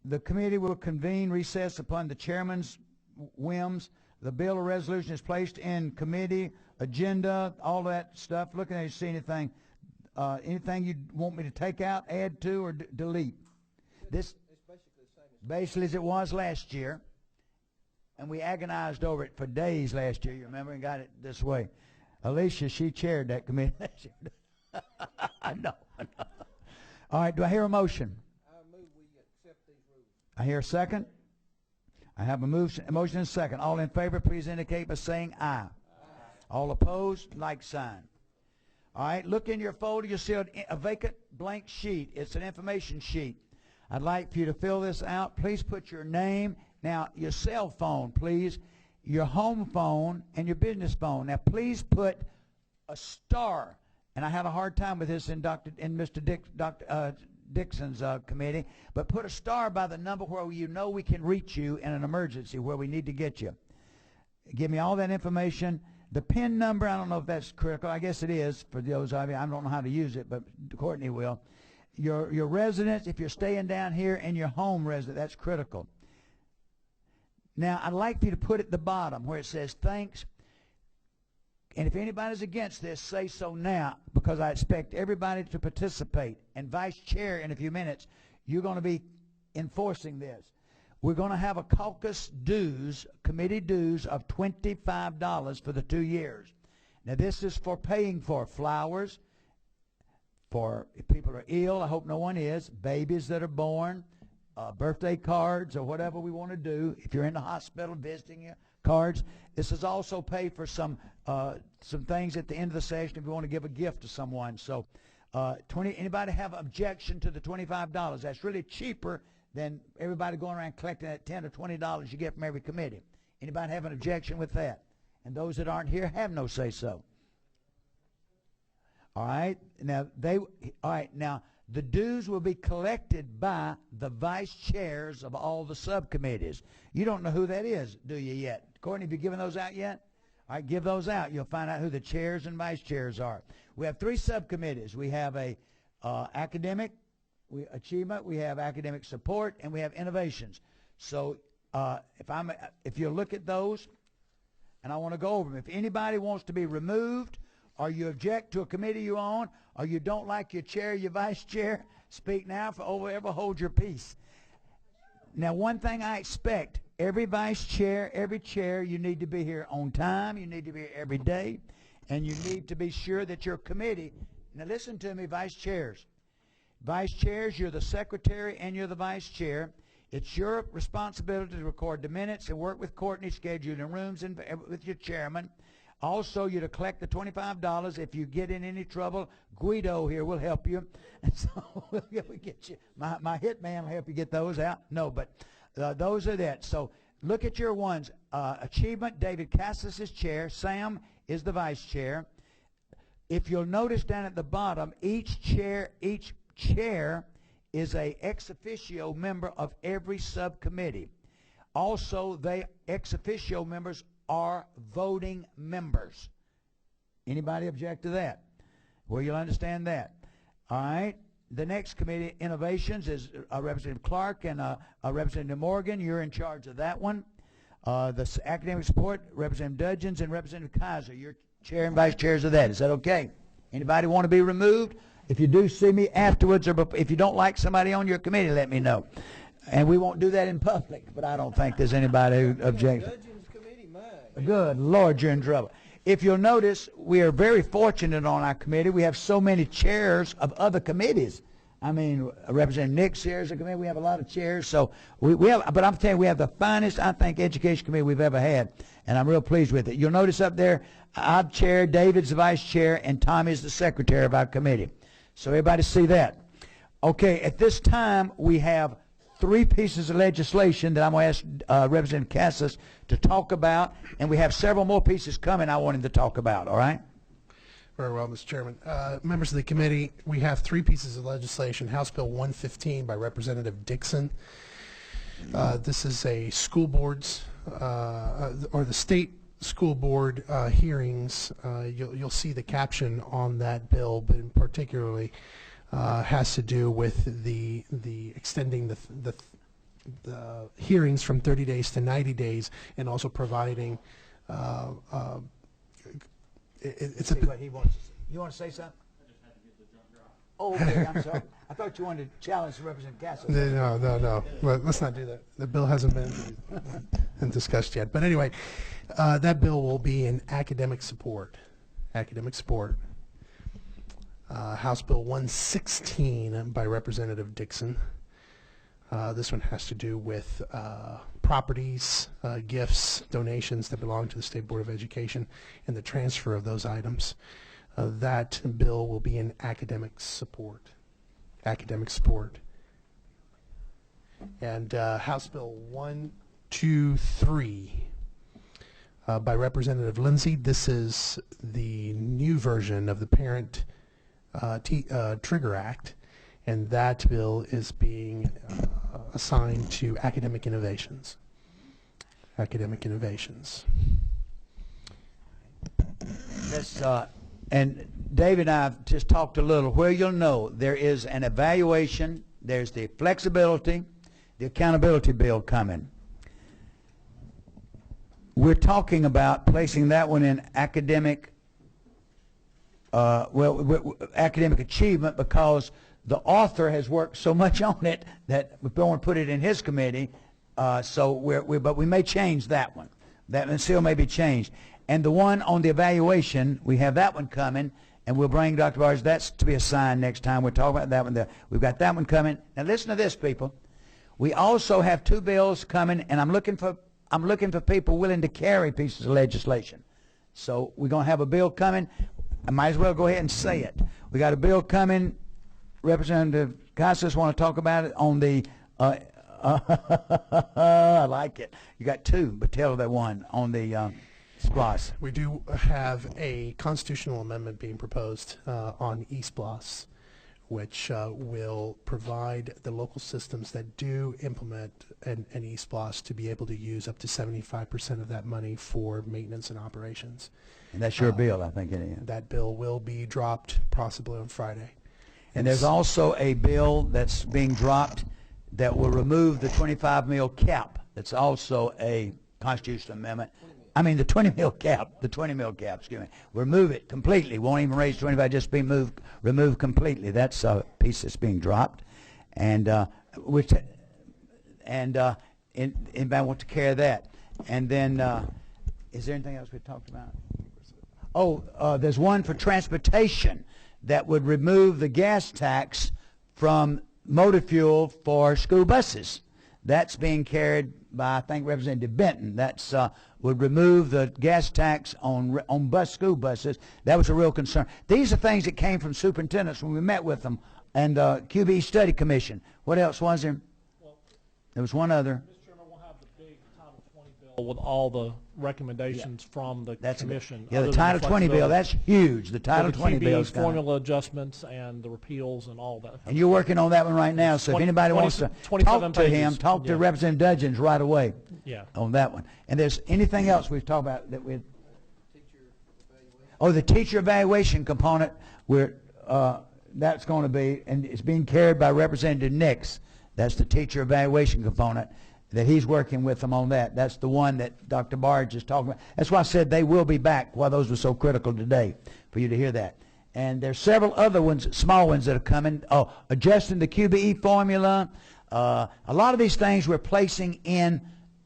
The committee will convene recess upon the chairman's whims. The bill or resolution is placed in committee agenda, all that stuff. Looking at you, see anything you want me to take out, add to, or delete? This it's basically the same basically as it was last year, and we agonized over it for days last year. You remember, and got it this way. Alicia, she chaired that committee last year. I know. All right. Do I hear a motion? I move we accept these rules. I hear a second. I have a motion and a second. All in favor, please indicate by saying aye. Aye. All opposed, like sign. All right, look in your folder. You'll see a vacant blank sheet. It's an information sheet. I'd like for you to fill this out. Please put your name. Now, your cell phone, please, your home phone, and your business phone. Now, please put a star. And I had a hard time with this in Mr. Dixon's committee, but put a star by the number where you know we can reach you in an emergency, where we need to get you. Give me all that information. The PIN number, I don't know if that's critical. I guess it is for those of you. I don't know how to use it, but Courtney will. Your residence, if you're staying down here, and your home residence, that's critical. Now, I'd like for you to put at the bottom where it says thanks. And if anybody's against this, say so now, because I expect everybody to participate. And Vice Chair, in a few minutes, you're going to be enforcing this. We're going to have a caucus dues, committee dues of $25 for the 2 years. Now, this is for paying for flowers, for if people are ill, I hope no one is, babies that are born, birthday cards, or whatever we want to do. If you're in the hospital visiting you, cards. This is also paid for some things at the end of the session if you want to give a gift to someone. So, anybody have an objection to the $25? That's really cheaper than everybody going around collecting that $10 or $20 you get from every committee. Anybody have an objection with that? And those that aren't here have no say so. All right. Now the dues will be collected by the vice chairs of all the subcommittees. You don't know who that is, do you yet? Courtney, have you given those out yet? All right, give those out. You'll find out who the chairs and vice chairs are. We have 3 subcommittees. We have a academic achievement, we have academic support, and we have innovations. So if you look at those, and I want to go over them. If anybody wants to be removed, or you object to a committee you're on, or you don't like your chair, your vice chair, speak now, for ever hold your peace. Now, one thing I expect, every vice chair, every chair, you need to be here on time, you need to be here every day, and you need to be sure that your committee, now listen to me, vice chairs. Vice chairs, you're the secretary and you're the vice chair. It's your responsibility to record the minutes and work with Courtney, scheduling rooms and with your chairman. Also, you to collect the $25. If you get in any trouble, Guido here will help you. And so we'll get you. My hit man will help you get those out. No, but those are that. So look at your ones. Achievement, David Cassis is chair. Sam is the vice chair. If you'll notice down at the bottom, each chair is a ex officio member of every subcommittee. Also, they ex officio members are voting members. Anybody object to that? Well, you'll understand that. All right. The next committee, Innovations, is Representative Clark and Representative Morgan. You're in charge of that one. The Academic Support, Representative Dudgeons and Representative Kaiser. You're chair and vice chairs of that. Is that okay? Anybody want to be removed? If you do, see me afterwards, or if you don't like somebody on your committee, let me know. And we won't do that in public, but I don't think there's anybody who objects. Good Lord, you're in trouble. If you'll notice, we are very fortunate on our committee. We have so many chairs of other committees. I mean, Representative Nick's here as a committee. We have a lot of chairs. So we have, but I'm telling you, we have the finest, I think, education committee we've ever had, and I'm real pleased with it. You'll notice up there, I'm chair, David's the vice chair, and Tommy's the secretary of our committee. So everybody see that. Okay, at this time, we have 3 pieces of legislation that I'm going to ask Representative Cassis to talk about, and we have several more pieces coming I want him to talk about, all right? Very well, Mr. Chairman. Members of the committee, we have 3 pieces of legislation. House Bill 115 by Representative Dixon. This is a school board's, or the state school board hearings. You'll see the caption on that bill, but in particularly has to do with the extending the hearings from 30 days to 90 days, and also providing. It's a. What he wants to say. You want to say something? I just had to give the jump drive. Oh, okay. I'm sorry. I thought you wanted to challenge Representative Castle. No. Let's not do that. The bill hasn't been discussed yet. But anyway, that bill will be in academic support. House Bill 116 by Representative Dixon. This one has to do with properties, gifts, donations that belong to the State Board of Education, and the transfer of those items. That bill will be in academic support. And House Bill 123 by Representative Lindsay. This is the new version of the Parent Trigger Act, and that bill is being assigned to academic innovations. This, and David and I have just talked a little where you'll know there is an evaluation, there's the flexibility, the accountability bill coming. We're talking about placing that one in academic, academic achievement, because the author has worked so much on it that we don't want to put it in his committee. But we may change that one. That one still may be changed. And the one on the evaluation, we have that one coming, and we'll bring Dr. Barge. That's to be assigned next time. We'll talk about that one there. We've got that one coming. Now listen to this, people. We also have two bills coming, and I'm looking for people willing to carry pieces of legislation. So we're going to have a bill coming. I might as well go ahead and say it. We got a bill coming. Representative Casas want to talk about it on the. I like it. You got two, but tell that one on the SPLOS. We do have a constitutional amendment being proposed on eSPLOS, which will provide the local systems that do implement an eSPLOS to be able to use up to 75% of that money for maintenance and operations. And that's your bill, I think it is. That bill will be dropped possibly on Friday. And there's also a bill that's being dropped that will remove the 25 mil cap. That's also a constitutional amendment. I mean the 20 mil cap, excuse me. We'll remove it completely. Won't even raise 25, just be removed completely. That's a piece that's being dropped. And anybody want to carry that? And then, is there anything else we talked about? Oh, there's one for transportation that would remove the gas tax from motor fuel for school buses. That's being carried by, I think, Representative Benton. That's would remove the gas tax on school buses. That was a real concern. These are things that came from superintendents when we met with them, and QB Study Commission. What else was there? Well, there was one other. Mr. Chairman, we'll have the big Title 20 bill with all the recommendations from the commission. Yeah, the Title 20 bill, that's huge. The Title 20 bill is formula adjustments and the repeals and all that. And you're working on that one right now, so if anybody wants to talk to him, talk to Representative Dudgeons right away on that one. And there's anything else we've talked about that we the teacher evaluation component, that's going to be, and it's being carried by Representative Nix. That's the teacher evaluation component that he's working with them on that. That's the one that Dr. Barge is talking about. That's why I said they will be back, why those were so critical today, for you to hear that. And there's several other ones, small ones that are coming. Oh, adjusting the QBE formula. A lot of these things we're placing in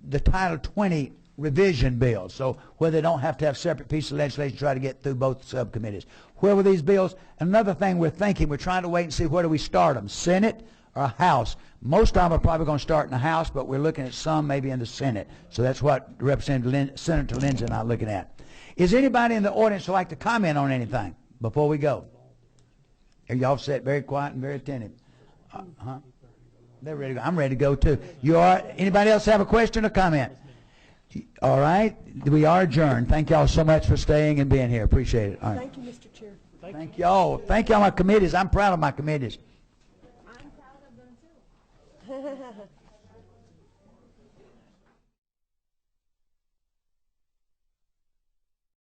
the Title 20 revision bill. So where they don't have to have separate pieces of legislation to try to get through both subcommittees. Where were these bills? Another thing we're thinking, we're trying to wait and see where do we start them, Senate or House. Most of them are probably going to start in the House, but we're looking at some maybe in the Senate. So that's what Senator Lindsay and I are looking at. Is anybody in the audience who would like to comment on anything before we go? Are y'all set, very quiet and very attentive? They're ready to go. I'm ready to go too. You are? Anybody else have a question or comment? All right. We are adjourned. Thank y'all so much for staying and being here. Appreciate it. All right. Thank you, Mr. Chair. Thank y'all. Thank y'all, my committees. I'm proud of my committees. I'm proud of them too.